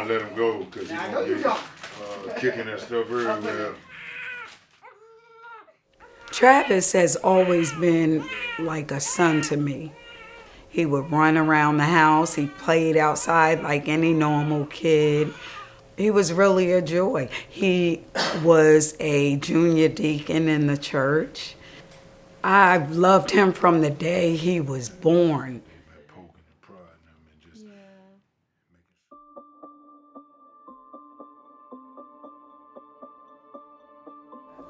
gonna let him go because he's gonna be kicking that stuff everywhere. Travis has always been like a son to me. He would run around the house. He played outside like any normal kid. He was really a joy. He was a junior deacon in the church. I loved him from the day he was born.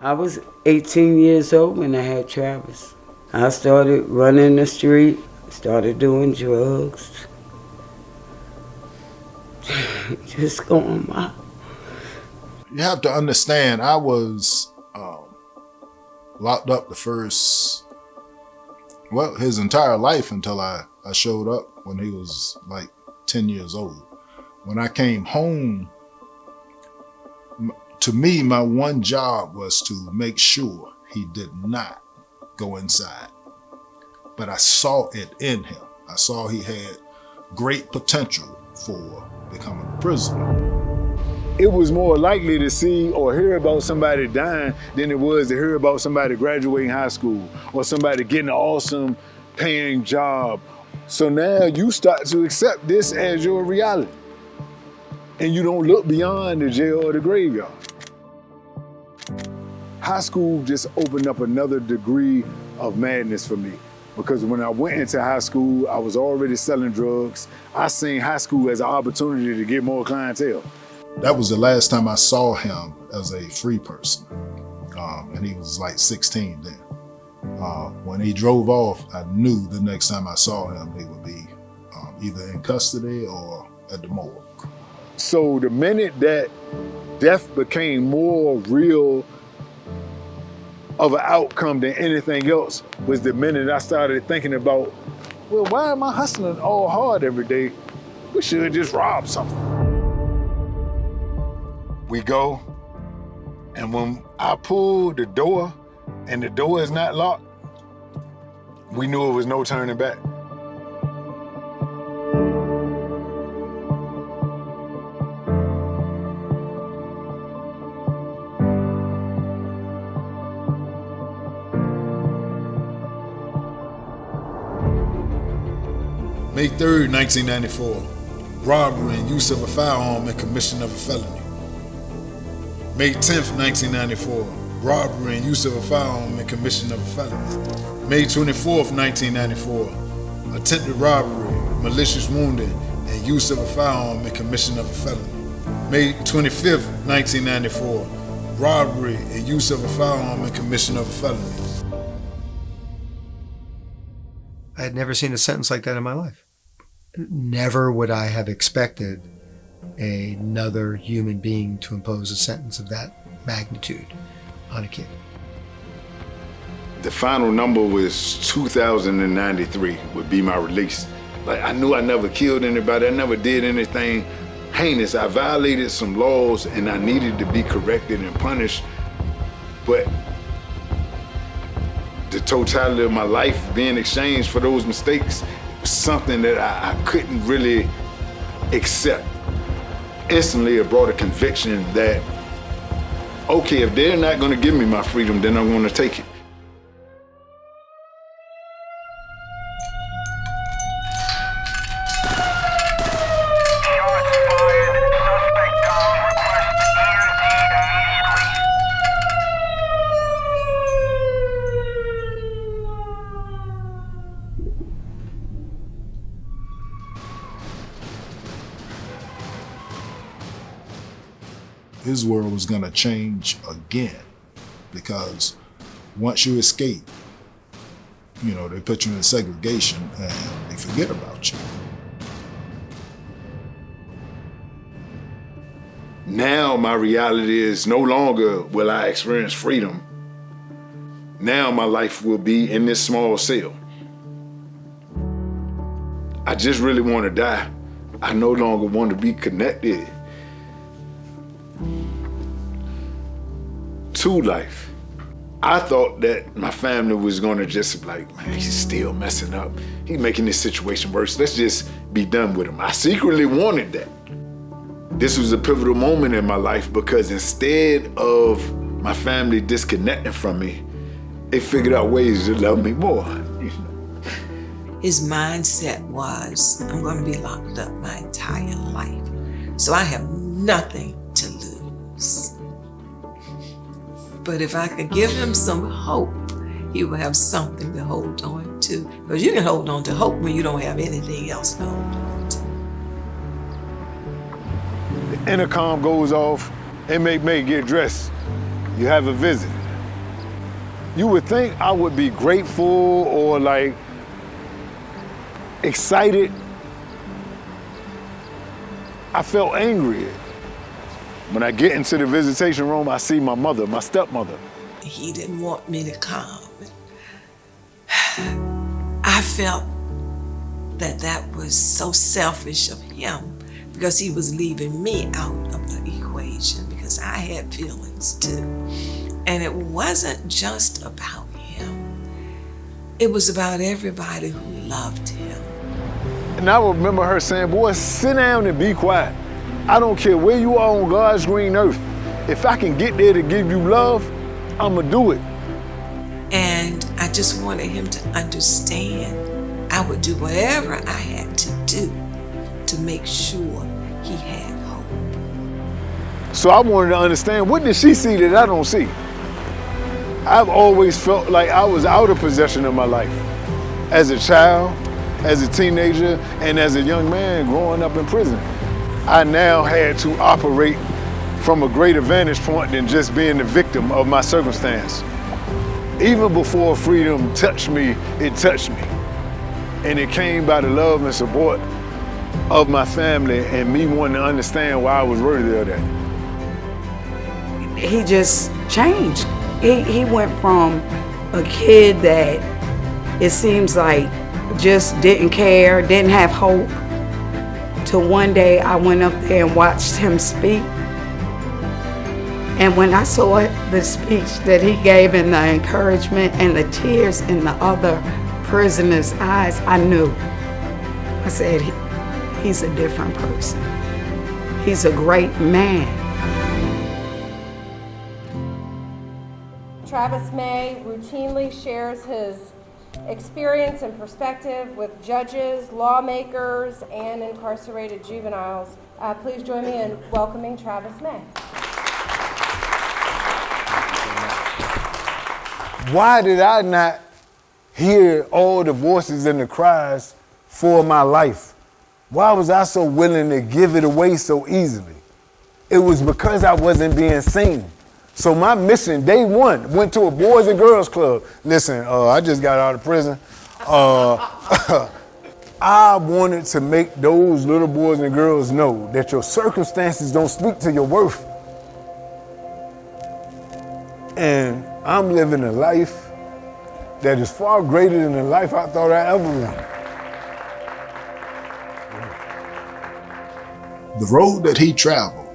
I was 18 years old when I had Travis. I started running the street, started doing drugs. Just going wild. You have to understand, I was locked up his entire life until I showed up when he was like 10 years old. When I came home, to me, my one job was to make sure he did not go inside. But I saw it in him. I saw he had great potential for becoming a prisoner. It was more likely to see or hear about somebody dying than it was to hear about somebody graduating high school or somebody getting an awesome paying job. So now you start to accept this as your reality. And you don't look beyond the jail or the graveyard. High school just opened up another degree of madness for me. Because when I went into high school, I was already selling drugs. I seen high school as an opportunity to get more clientele. That was the last time I saw him as a free person. And he was like 16 then. When he drove off, I knew the next time I saw him, he would be either in custody or at the morgue. So the minute that death became more real of an outcome than anything else was the minute I started thinking about, well, why am I hustling all hard every day? We should just rob something. We go, and when I pull the door and the door is not locked, we knew it was no turning back. May 3rd, 1994, robbery and use of a firearm and commission of a felony. May 10th, 1994, robbery and use of a firearm and commission of a felony. May 24th, 1994, attempted robbery, malicious wounding, and use of a firearm and commission of a felony. May 25th, 1994, robbery and use of a firearm and commission of a felony. I had never seen a sentence like that in my life. Never would I have expected another human being to impose a sentence of that magnitude on a kid. The final number was 2,093 would be my release. Like, I knew I never killed anybody, I never did anything heinous. I violated some laws and I needed to be corrected and punished, but the totality of my life being exchanged for those mistakes was something that I couldn't really accept. Instantly, it brought a conviction that, okay, if they're not gonna give me my freedom, then I'm gonna take it. His world was gonna change again, because once you escape, you know, they put you in segregation and they forget about you. Now my reality is no longer will I experience freedom. Now my life will be in this small cell. I just really want to die. I no longer want to be connected to life. I thought that my family was gonna just like, man, he's still messing up. He's making this situation worse. Let's just be done with him. I secretly wanted that. This was a pivotal moment in my life because instead of my family disconnecting from me, they figured out ways to love me more. His mindset was, I'm going to be locked up my entire life, so I have nothing to lose. But if I could give him some hope, he will have something to hold on to. Because you can hold on to hope when you don't have anything else to hold on to. The intercom goes off, inmate may get dressed. You have a visit. You would think I would be grateful or like excited. I felt angry. When I get into the visitation room, I see my mother, my stepmother. He didn't want me to come. I felt that that was so selfish of him because he was leaving me out of the equation because I had feelings too. And it wasn't just about him. It was about everybody who loved him. And I remember her saying, boy, sit down and be quiet. I don't care where you are on God's green earth. If I can get there to give you love, I'ma do it. And I just wanted him to understand I would do whatever I had to do to make sure he had hope. So I wanted to understand, what did she see that I don't see? I've always felt like I was out of possession of my life. As a child, as a teenager, and as a young man growing up in prison. I now had to operate from a greater vantage point than just being the victim of my circumstance. Even before freedom touched me, it touched me. And it came by the love and support of my family and me wanting to understand why I was worthy of that. He just changed. He went from a kid that it seems like just didn't care, didn't have hope, to one day I went up there and watched him speak. And when I saw the speech that he gave and the encouragement and the tears in the other prisoners' eyes, I knew. I said, he's a different person. He's a great man. Travis May routinely shares his experience and perspective with judges, lawmakers, and incarcerated juveniles. Please join me in welcoming Travis May. Why did I not hear all the voices and the cries for my life? Why was I so willing to give it away so easily? It was because I wasn't being seen. So my mission, day one, went to a Boys and Girls Club. Listen, I just got out of prison. I wanted to make those little boys and girls know that your circumstances don't speak to your worth. And I'm living a life that is far greater than the life I thought I ever wanted. The road that he traveled,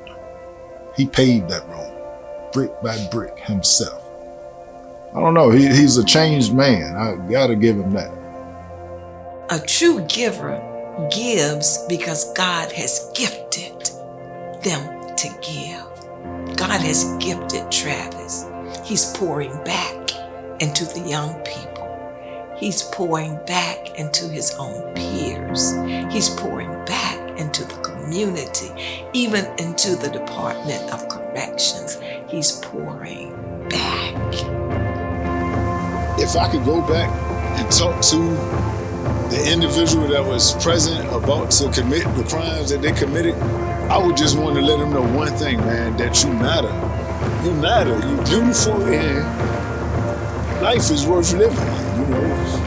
he paved that road, brick by brick himself. I don't know, he's a changed man. I gotta give him that. A true giver gives because God has gifted them to give. God has gifted Travis. He's pouring back into the young people. He's pouring back into his own peers. He's pouring back into the community, even into the Department of Corrections. He's pouring back. If I could go back and talk to the individual that was present about to commit the crimes that they committed, I would just want to let them know one thing, man, that you matter. You matter, you're beautiful, and life is worth living, you know.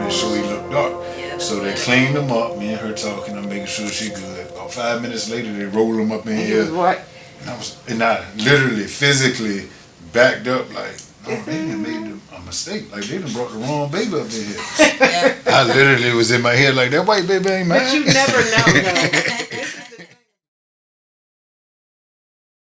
So he looked up. So they cleaned him up, me and her talking, I'm making sure she good. About 5 minutes later, they rolled him up in here. What? And I literally, physically backed up like, oh, they done made a mistake. Like, they done brought the wrong baby up in here. I literally was in my head like, that white baby ain't mine. But you never know, though.